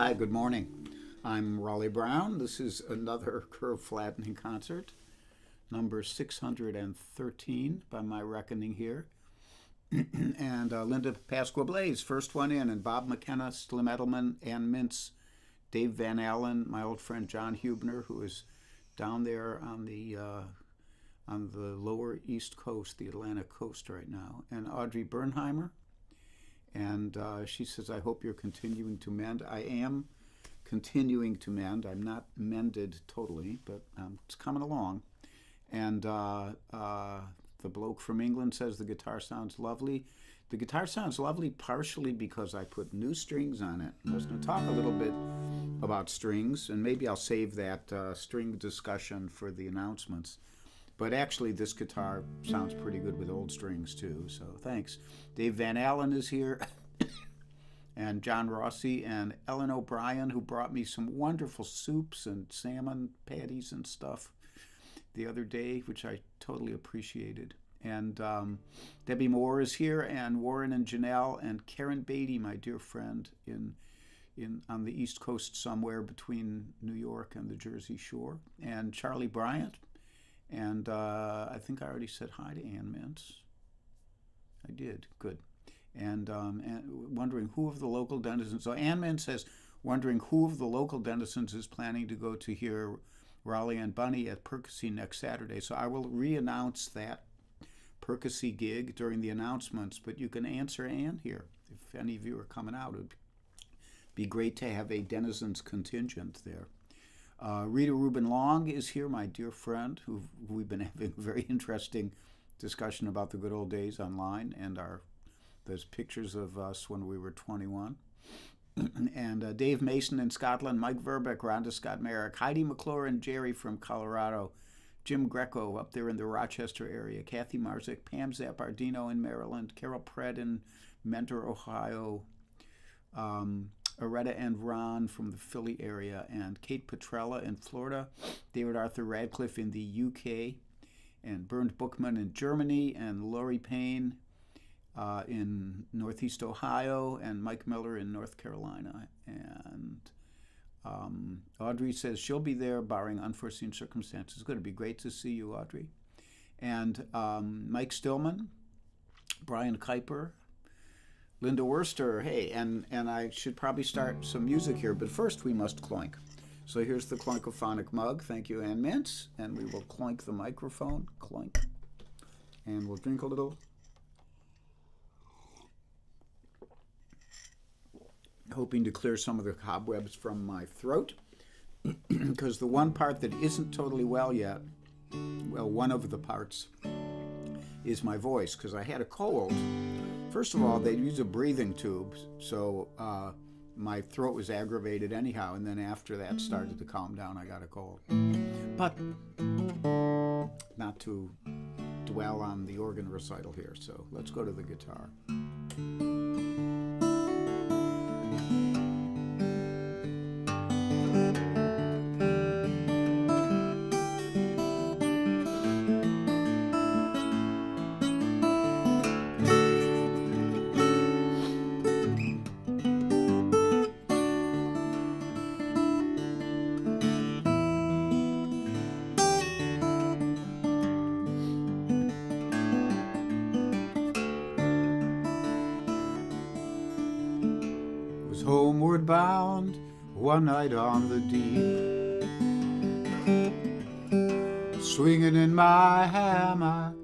Hi, good morning. I'm Raleigh Brown. This is another curve flattening concert, number 613 by my reckoning here. And Linda Pasqua Blaze, first one in, and Bob McKenna, Slim Edelman, Ann Mintz, Dave Van Allen, my old friend John Hubner, who is down there on the lower East Coast, the Atlantic coast right now, and Audrey Bernheimer. And she says, I hope you're continuing to mend. I am continuing to mend. I'm not mended totally, but it's coming along. And the bloke from England says the guitar sounds lovely. The guitar sounds lovely partially because I put new strings on it. I was going to talk a little bit about strings, and maybe I'll save that string discussion for the announcements. But actually, this guitar sounds pretty good with old strings, too, so thanks. Dave Van Allen is here, and John Rossi, and Ellen O'Brien, who brought me some wonderful soups and salmon patties and stuff the other day, which I totally appreciated. And Debbie Moore is here, and Warren and Janelle, and Karen Beatty, my dear friend, on the East Coast somewhere between New York and the Jersey Shore, and Charlie Bryant. And I think I already said hi to Ann Mintz. I did. Good. And wondering who of the local denizens. So Ann Mintz says, wondering who of the local denizens is planning to go to hear Raleigh and Bunny at Percy next Saturday. So I will re-announce that Percy gig during the announcements, but you can answer Ann here. If any of you are coming out, it would be great to have a denizens contingent there. Rita Rubin Long is here, my dear friend, who we've been having a very interesting discussion about the good old days online, and there's pictures of us when we were 21. And Dave Mason in Scotland, Mike Verbeck, Rhonda Scott Merrick, Heidi McClure and Jerry from Colorado, Jim Greco up there in the Rochester area, Kathy Marzik, Pam Zappardino in Maryland, Carol Pratt in Mentor, Ohio, Aretta and Ron from the Philly area, and Kate Petrella in Florida, David Arthur Radcliffe in the UK, and Bernd Bookman in Germany, and Lori Payne in Northeast Ohio, and Mike Miller in North Carolina. And Audrey says she'll be there barring unforeseen circumstances. It's going to be great to see you, Audrey. And Mike Stillman, Brian Kuiper, Linda Worster, hey, and I should probably start some music here, but first we must clink. So here's the clonkophonic mug. Thank you, Ann Mintz. And we will clink the microphone, clink. And we'll drink a little. Hoping to clear some of the cobwebs from my throat, because the one part that isn't totally well yet, well, one of the parts is my voice, because I had a cold. First of all, they'd use a breathing tube, so my throat was aggravated anyhow, and then after that started to calm down, I got a cold. But not to dwell on the organ recital here, so let's go to the guitar. Homeward bound one night on the deep, swinging in my hammock,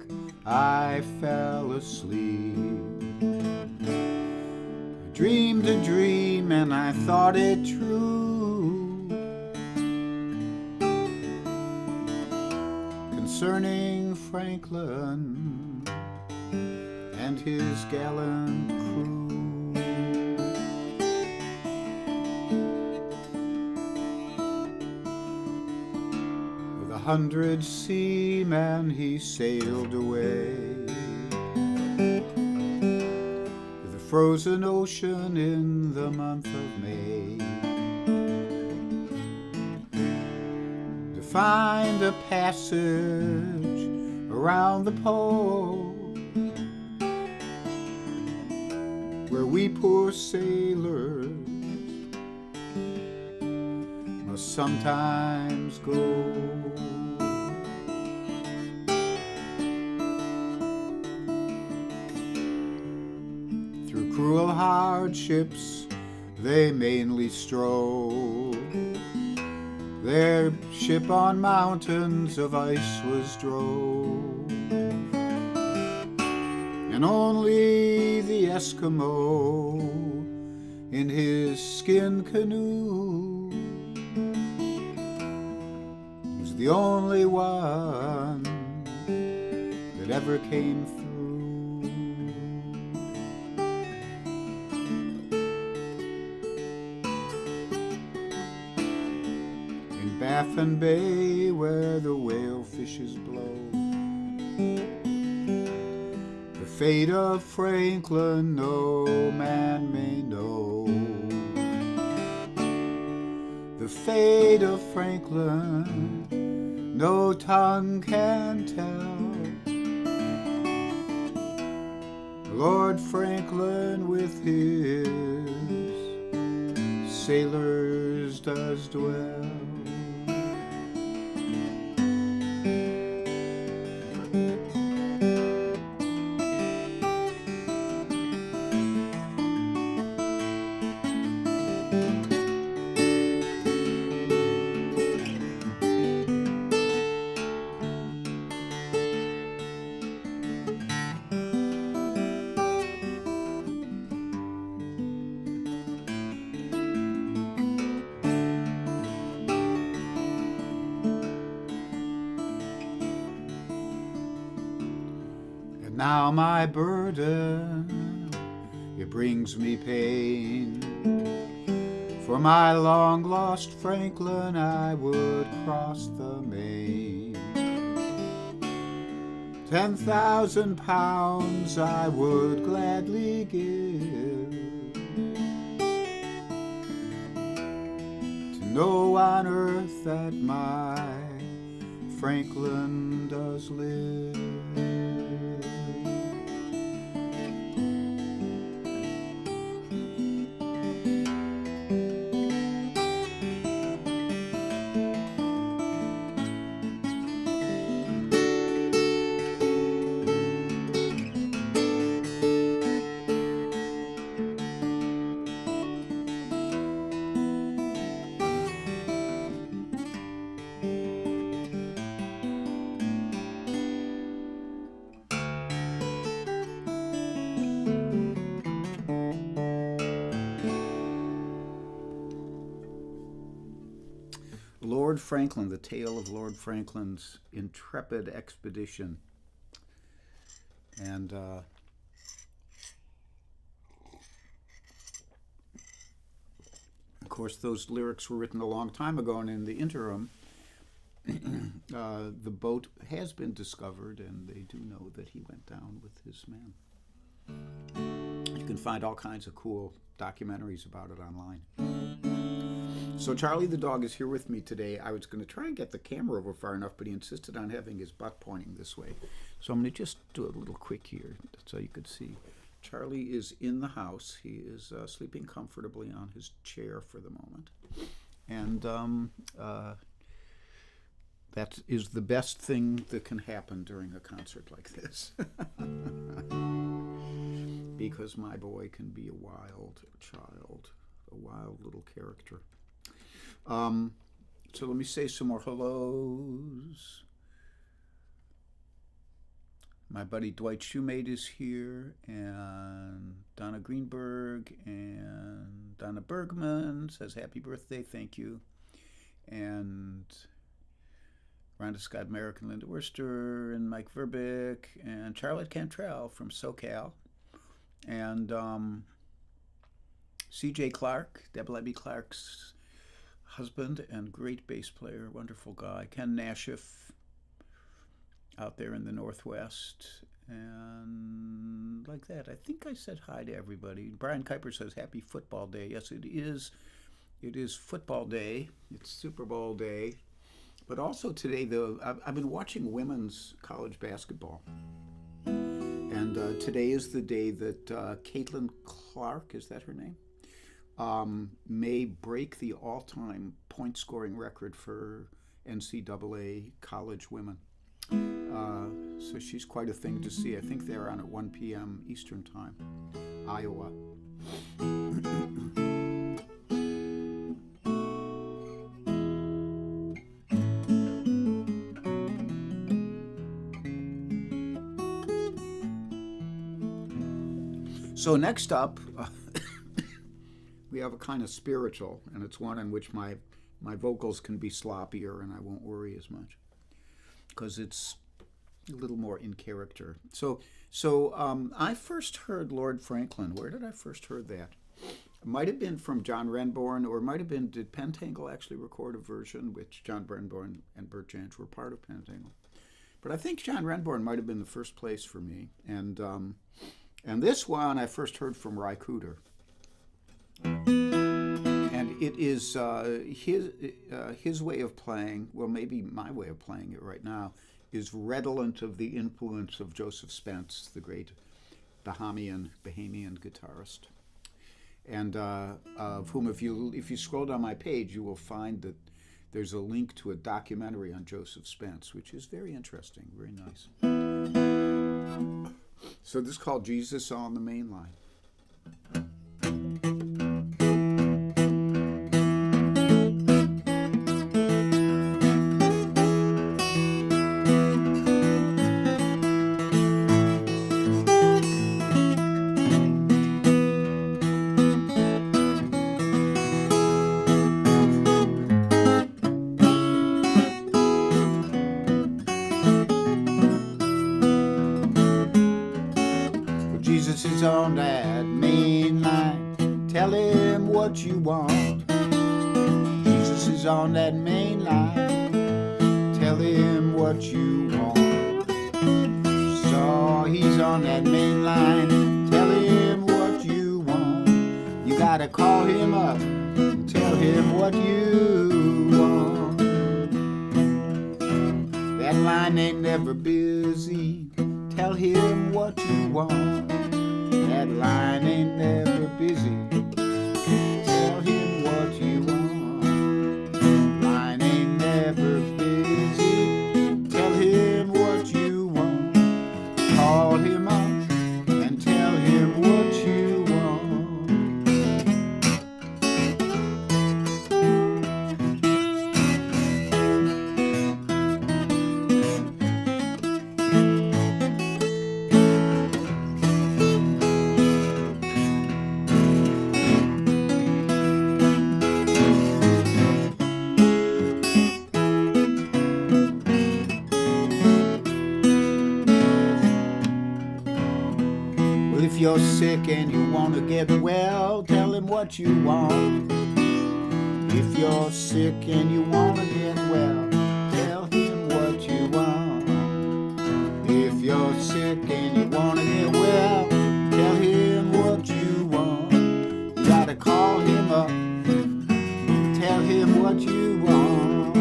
I fell asleep. I dreamed a dream and I thought it true, concerning Franklin and his gallant crew. With 100 seamen he sailed away, with the frozen ocean in the month of May, to find a passage around the pole, where we poor sailors sometimes go. Through cruel hardships they mainly strolled. Their ship on mountains of ice was drove, and only the Eskimo in his skin canoe was the only one that ever came through. In Baffin Bay, where the whale fishes blow, the fate of Franklin no man may know. The fate of Franklin no tongue can tell. Lord Franklin with his sailors does dwell. Now my burden, it brings me pain. For my long-lost Franklin I would cross the main. 10,000 pounds I would gladly give to know on earth that my Franklin does live. Lord Franklin, the tale of Lord Franklin's intrepid expedition. And of course, those lyrics were written a long time ago, and in the interim, the boat has been discovered, and they do know that he went down with his men. You can find all kinds of cool documentaries about it online. So Charlie the dog is here with me today. I was going to try and get the camera over far enough, but he insisted on having his butt pointing this way. So I'm going to just do a little quick here so you could see. Charlie is in the house. He is sleeping comfortably on his chair for the moment. And that is the best thing that can happen during a concert like this. Because my boy can be a wild child, a wild little character. So let me say some more hellos. My buddy Dwight Shoemate is here, and Donna Greenberg, and Donna Bergman says happy birthday, thank you. And Rhonda Scott Merrick and Linda Worcester, and Mike Verbeek, and Charlotte Cantrell from SoCal, and C.J. Clark, Deb Levy Clark's husband and great bass player, wonderful guy. Ken Nashif out there in the Northwest. And like that, I think I said hi to everybody. Brian Kuiper says happy football day. Yes, it is. It is football day. It's Super Bowl day. But also today, I've been watching women's college basketball. And today is the day that Caitlin Clark, is that her name? may break the all-time point-scoring record for NCAA college women. So she's quite a thing to see. I think they're on at 1 p.m. Eastern Time, Iowa. So next up, we have a kind of spiritual, and it's one in which my vocals can be sloppier and I won't worry as much because it's a little more in character. So I first heard Lord Franklin. Where did I first heard that? It might have been from John Renbourn, or it might have been, did Pentangle actually record a version, which John Renbourn and Bert Jansch were part of Pentangle. But I think John Renbourn might have been the first place for me. And this one I first heard from Ry Cooder. And it is his way of playing, well, maybe my way of playing it right now, is redolent of the influence of Joseph Spence, the great Bahamian guitarist, and of whom, if you scroll down my page, you will find that there's a link to a documentary on Joseph Spence, which is very interesting, very nice. So this is called Jesus on the Main Line. Jesus is on that main line, tell him what you want. Jesus is on that main line, tell him what you want. So he's on that main line, tell him what you want. You gotta call him up, tell him what you want. That line ain't never busy, tell him what you want. That line ain't never busy, tell him what you want. Line ain't never busy, tell him what you want. Call him up and tell him what you want. If you're sick and you want to get well, tell him what you want. If you're sick and you want to get well, tell him what you want. If you're sick and you want to get well, tell him what you want. You gotta call him up, tell him what you want.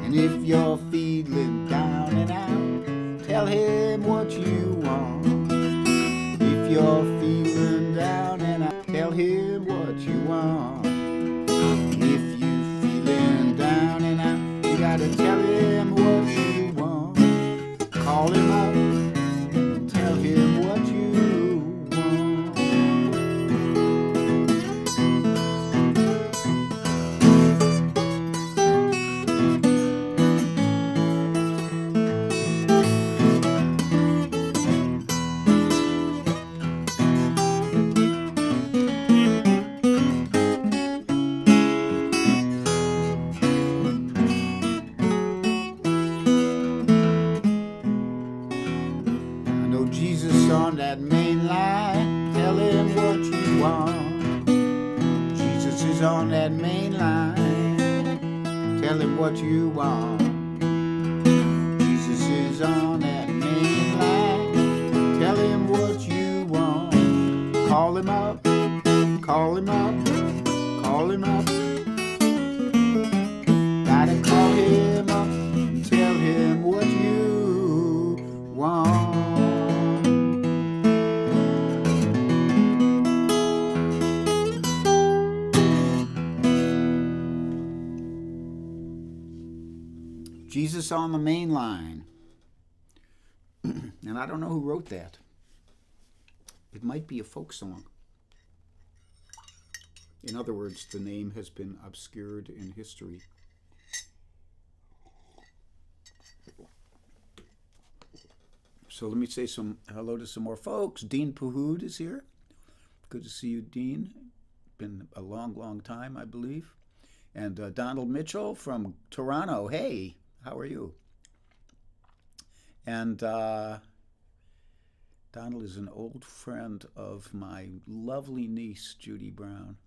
And if you're feeling down and out, tell him what you want. If you're feeling down and out, tell him what you want. If you're feeling down and out, you gotta tell him what you want. Call him up, tell him what you want. Jesus on that main line, tell him what you want. Jesus is on that main line, tell him what you want. Jesus is on that main line, tell him what you want. Call him up, call him up, call him up. Gotta call him up, tell him what you want. Jesus on the Main Line. And I don't know who wrote that. It might be a folk song. In other words, the name has been obscured in history. So let me say hello to some more folks. Dean Pahood is here. Good to see you, Dean. Been a long, long time, I believe. And Donald Mitchell from Toronto. Hey, how are you? And Donald is an old friend of my lovely niece, Judy Brown.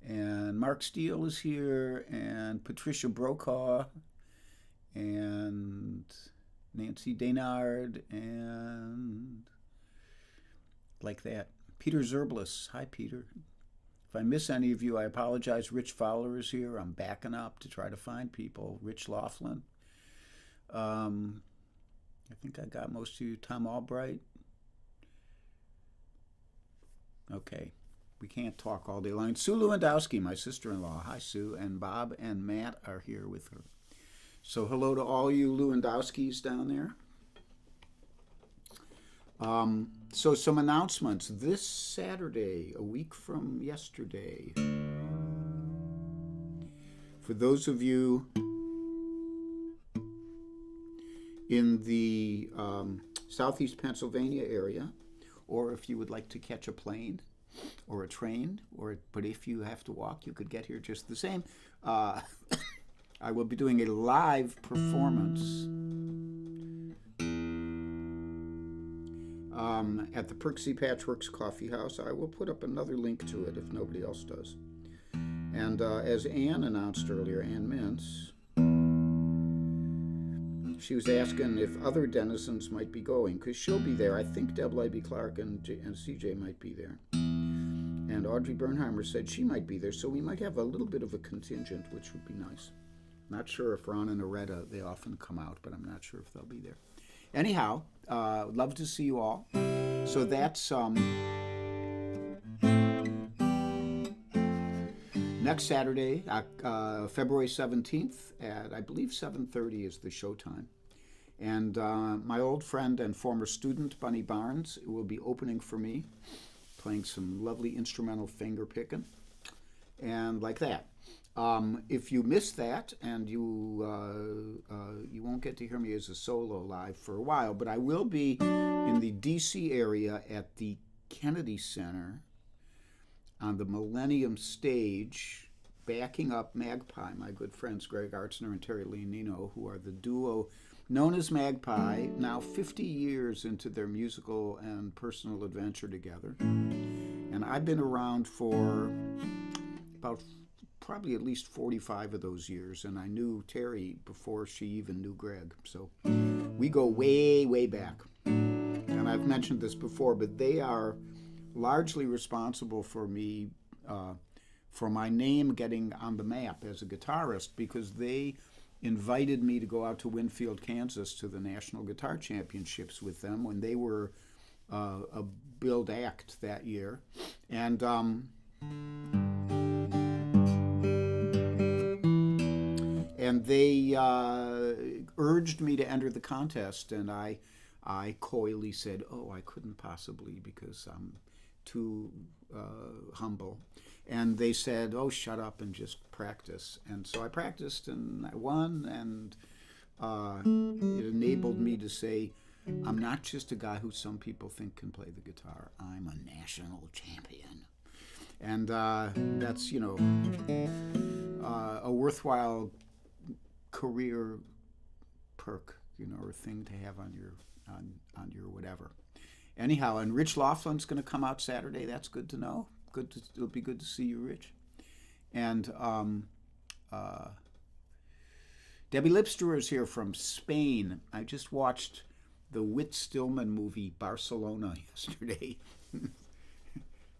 And Mark Steele is here, and Patricia Brokaw, and Nancy Daynard, and like that. Peter Zerblis. Hi, Peter. If I miss any of you, I apologize. Rich Fowler is here. I'm backing up to try to find people. Rich Laughlin. I think I got most of you. Tom Albright. Okay. We can't talk all day long. Sue Lewandowski, my sister-in-law. Hi, Sue. And Bob and Matt are here with her. So hello to all you Lewandowskis down there. So some announcements. This Saturday, a week from yesterday, for those of you in the southeast Pennsylvania area, or if you would like to catch a plane or a train, but if you have to walk, you could get here just the same. I will be doing a live performance at the Perksy Patchworks Coffee House. I will put up another link to it if nobody else does. And as Ann announced earlier, Ann Mintz, she was asking if other denizens might be going, because she'll be there. I think Deb Leiby-Clark and CJ might be there. And Audrey Bernheimer said she might be there, so we might have a little bit of a contingent, which would be nice. Not sure if Ron and Aretta, they often come out, but I'm not sure if they'll be there. Anyhow, love to see you all. So that's next Saturday, February 17th at, I believe, 7:30 is the showtime. And my old friend and former student, Bunny Barnes, will be opening for me, playing some lovely instrumental finger picking, and like that. If you miss that, and you won't get to hear me as a solo live for a while, but I will be in the D.C. area at the Kennedy Center on the Millennium Stage, backing up Magpie, my good friends Greg Artzner and Terry Leonino, who are the duo known as Magpie, now 50 years into their musical and personal adventure together. And I've been around for about probably at least 45 of those years, and I knew Terry before she even knew Greg. So we go way, way back. And I've mentioned this before, but they are largely responsible for me, for my name getting on the map as a guitarist, because they invited me to go out to Winfield, Kansas to the National Guitar Championships with them when they were a billed act that year. And they urged me to enter the contest, and I coyly said, oh, I couldn't possibly because I'm too humble. And they said, oh, shut up and just practice. And so I practiced and I won, and it enabled me to say, I'm not just a guy who some people think can play the guitar. I'm a national champion. And that's, a worthwhile career perk, or thing to have on your whatever. Anyhow, and Rich Laughlin's going to come out Saturday. That's good to know. It'll be good to see you, Rich. And Debbie Lipster is here from Spain. I just watched the Whit Stillman movie Barcelona yesterday.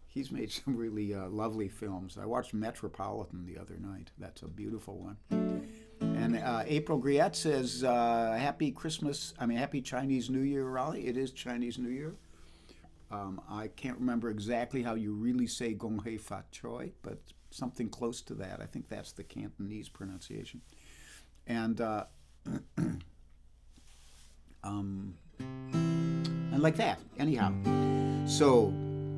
He's made some really lovely films. I watched Metropolitan the other night. That's a beautiful one. And April Griette says, happy Chinese New Year, Raleigh. It is Chinese New Year. I can't remember exactly how you really say Gong Hei Fat Choi, but something close to that. I think that's the Cantonese pronunciation. and um, and like that. Anyhow, so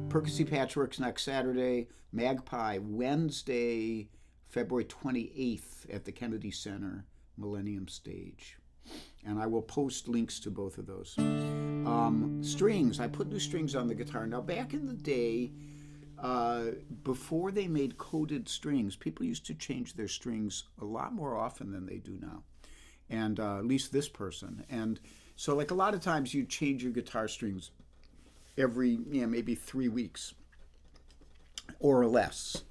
Percy Patchwork's next Saturday, Magpie Wednesday, February 28th at the Kennedy Center, Millennium Stage. And I will post links to both of those. Strings. I put new strings on the guitar. Now, back in the day, before they made coated strings, people used to change their strings a lot more often than they do now. And at least this person. And so, like, a lot of times you change your guitar strings every, maybe 3 weeks or less.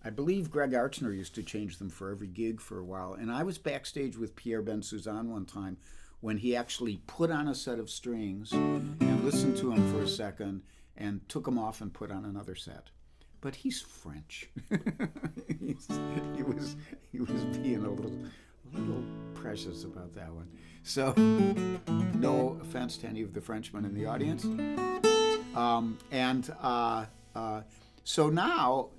I believe Greg Archner used to change them for every gig for a while. And I was backstage with Pierre Ben-Suzanne one time when he actually put on a set of strings and listened to them for a second and took them off and put on another set. But he's French. he was being a little precious about that one. So, no offense to any of the Frenchmen in the audience. So now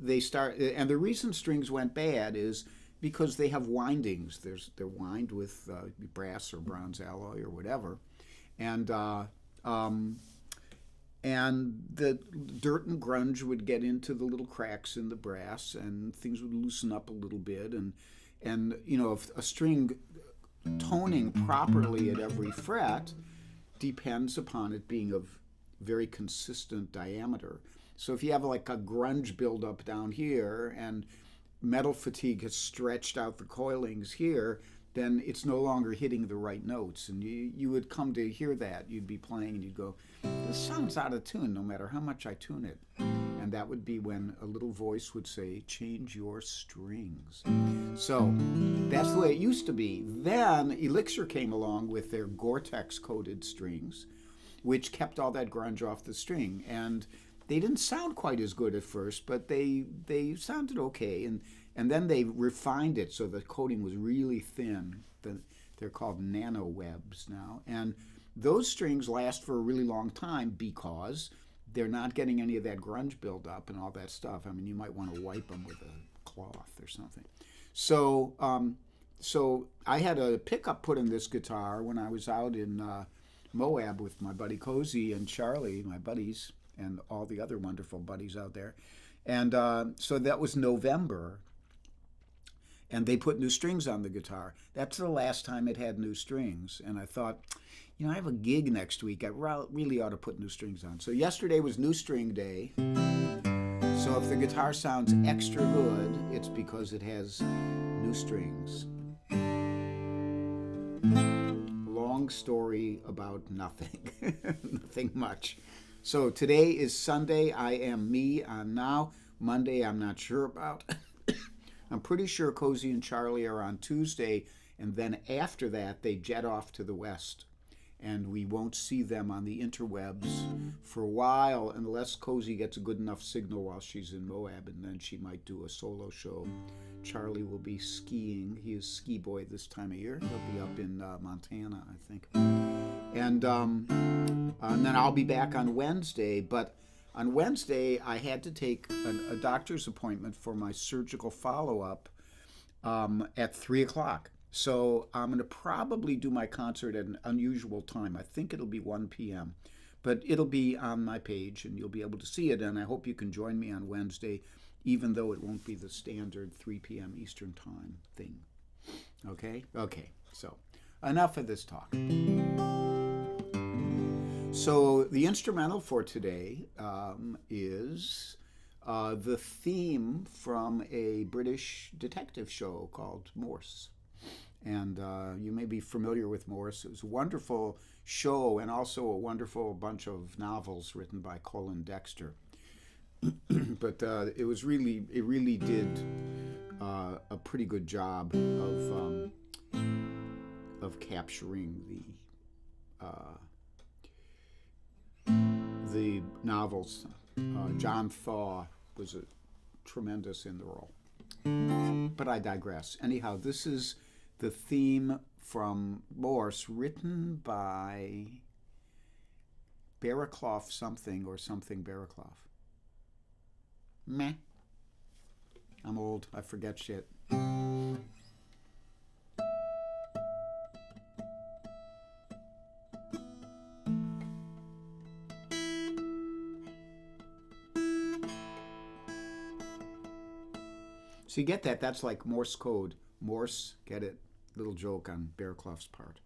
they start, and the reason strings went bad is because they have windings. They're wined with brass or bronze alloy or whatever, and the dirt and grunge would get into the little cracks in the brass, and things would loosen up a little bit, and if a string toning properly at every fret depends upon it being of very consistent diameter. So if you have like a grunge buildup down here and metal fatigue has stretched out the coilings here, then it's no longer hitting the right notes. And you would come to hear that. You'd be playing and you'd go, this sounds out of tune no matter how much I tune it. And that would be when a little voice would say, change your strings. So that's the way it used to be. Then Elixir came along with their Gore-Tex coated strings, which kept all that grunge off the string. And they didn't sound quite as good at first, but they sounded okay. And then they refined it so the coating was really thin. They're called nano webs now. And those strings last for a really long time because they're not getting any of that grunge buildup and all that stuff. I mean, you might want to wipe them with a cloth or something. So I had a pickup put in this guitar when I was out in Moab with my buddy Cozy and Charlie, my buddies, and all the other wonderful buddies out there. And so that was November. And they put new strings on the guitar. That's the last time it had new strings. And I thought, I have a gig next week. I really ought to put new strings on. So yesterday was new string day. So if the guitar sounds extra good, it's because it has new strings. Long story about nothing. Nothing much. So today is Sunday. I am me on now. Monday I'm not sure about. I'm pretty sure Cozy and Charlie are on Tuesday, and then after that they jet off to the west. And we won't see them on the interwebs for a while unless Cozy gets a good enough signal while she's in Moab, and then she might do a solo show. Charlie will be skiing. He is ski boy this time of year. He'll be up in Montana, I think. And then I'll be back on Wednesday. But on Wednesday, I had to take a doctor's appointment for my surgical follow-up at 3 o'clock. So I'm going to probably do my concert at an unusual time. I think it'll be 1 p.m. But it'll be on my page, and you'll be able to see it. And I hope you can join me on Wednesday, even though it won't be the standard 3 p.m. Eastern Time thing. Okay? Okay. So enough of this talk. So the instrumental for today is the theme from a British detective show called Morse. And you may be familiar with Morse. It was a wonderful show and also a wonderful bunch of novels written by Colin Dexter. But it really did a pretty good job of capturing the novels. John Thaw was tremendous in the role. But I digress. Anyhow, this is the theme from Morse, written by Barraclough something or something Barraclough. Meh. I'm old. I forget shit. So you get that. That's like Morse code. Morse, get it? Little joke on Bearclough's part.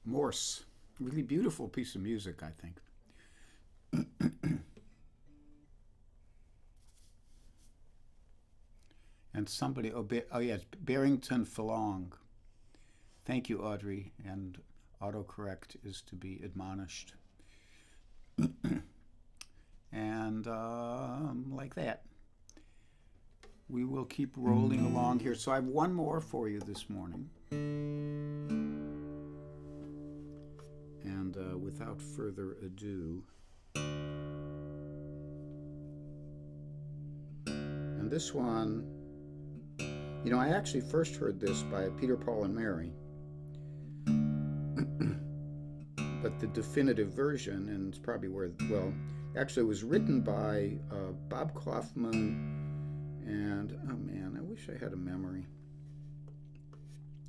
Morse. Really beautiful piece of music, I think. And somebody, oh yes, Barrington Falong. Thank you, Audrey. And autocorrect is to be admonished. And like that. We will keep rolling along here. So I have one more for you this morning. And without further ado, and this one, you know, I actually first heard this by Peter, Paul, and Mary, but the definitive version, and it's probably where, well, actually it was written by Bob Kaufman and, oh man, I wish I had a memory.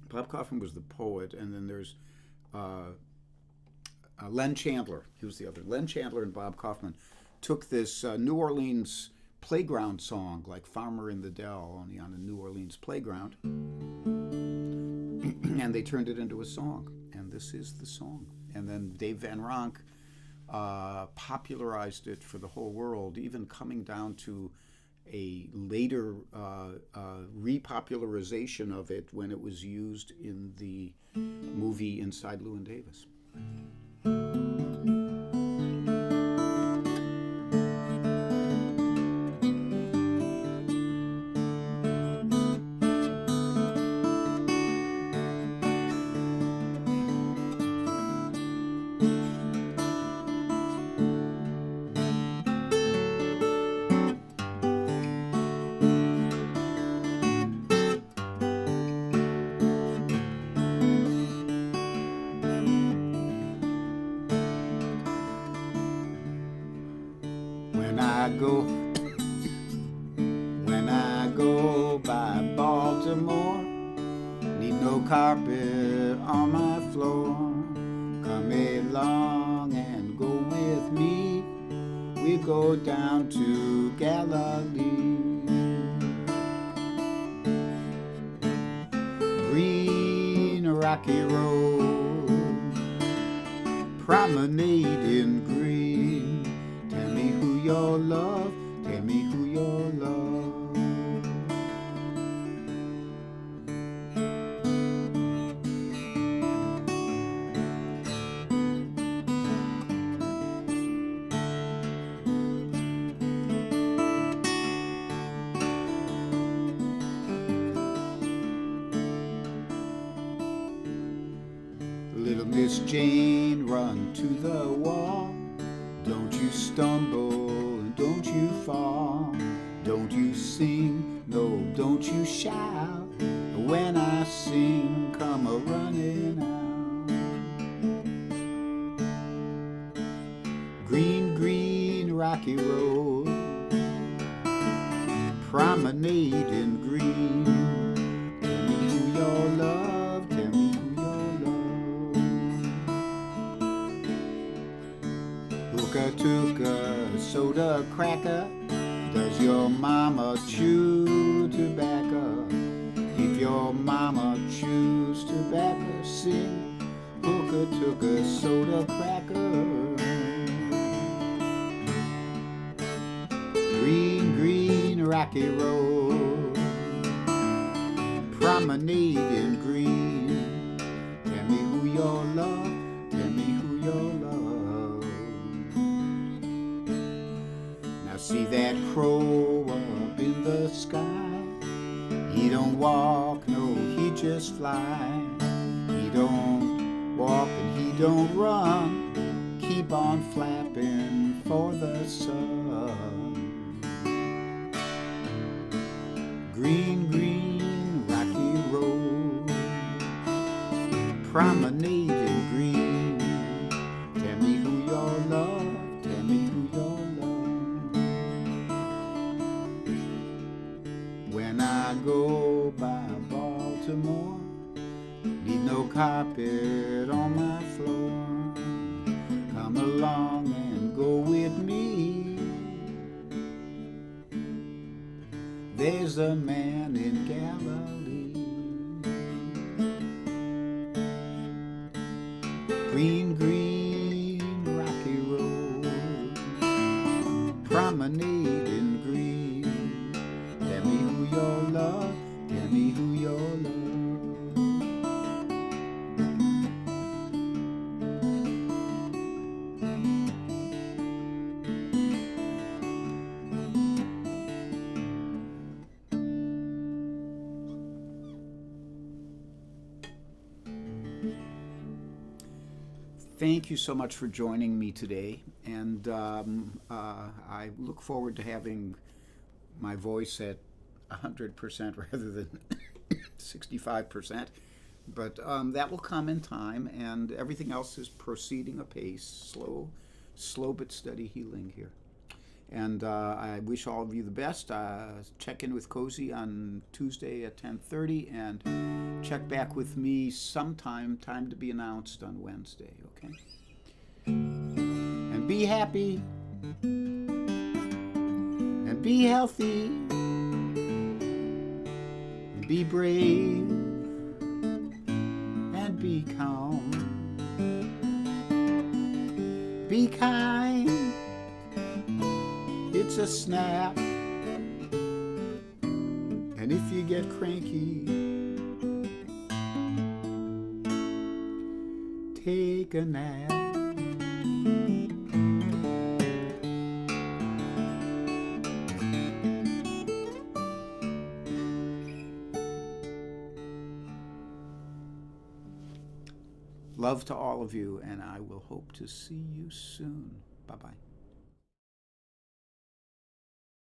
Bob Kaufman was the poet, and then there's Len Chandler. He was the other. Len Chandler and Bob Kaufman took this New Orleans playground song, like Farmer in the Dell, only on a New Orleans playground, and they turned it into a song. And this is the song. And then Dave Van Ronk popularized it for the whole world, even coming down to a later repopularization of it when it was used in the movie Inside Llewyn Davis. When I go by Baltimore, need no carpet on my floor, along and go with me. We go down to Galilee. Green rocky road, promenade in green. Tell me who your love, tell me who your love. Little Miss Jane, run to the wall. Don't you stumble and don't you fall. Don't you sing, no, don't you shout. When I sing, come a-running out. Green, green, rocky road, promenade in green. Tell me who your love, tell me who your love. Hooker took a soda cracker. Does your mama chew tobacco? If your mama chews tobacco, sing. Hooker took a soda cracker. Green, green, rocky road, promenade in green. Tell me who your love, tell me who your love. Now see that crow up in the sky. He don't walk, no, he just fly. He don't walk and he don't run. Keep on flapping for the sun. Green, green, rocky road, promenade in green. Tell me who your love, tell me who your love. When I go by Baltimore, need no carpet on my floor. Come along and go with me. There's a man in Galilee. Green, green, rocky road, promenade in green. Tell me who your love, tell me who your love. Thank you so much for joining me today, and I look forward to having my voice at 100% rather than 65%, but that will come in time, and everything else is proceeding apace, slow but steady healing here. And I wish all of you the best. Check in with Cozy on Tuesday at 10:30, and check back with me sometime, time to be announced, on Wednesday, okay? And be happy, and be healthy, and be brave, and be calm. Be kind, it's a snap. And if you get cranky, take a nap. Love to all of you, and I will hope to see you soon. Bye-bye.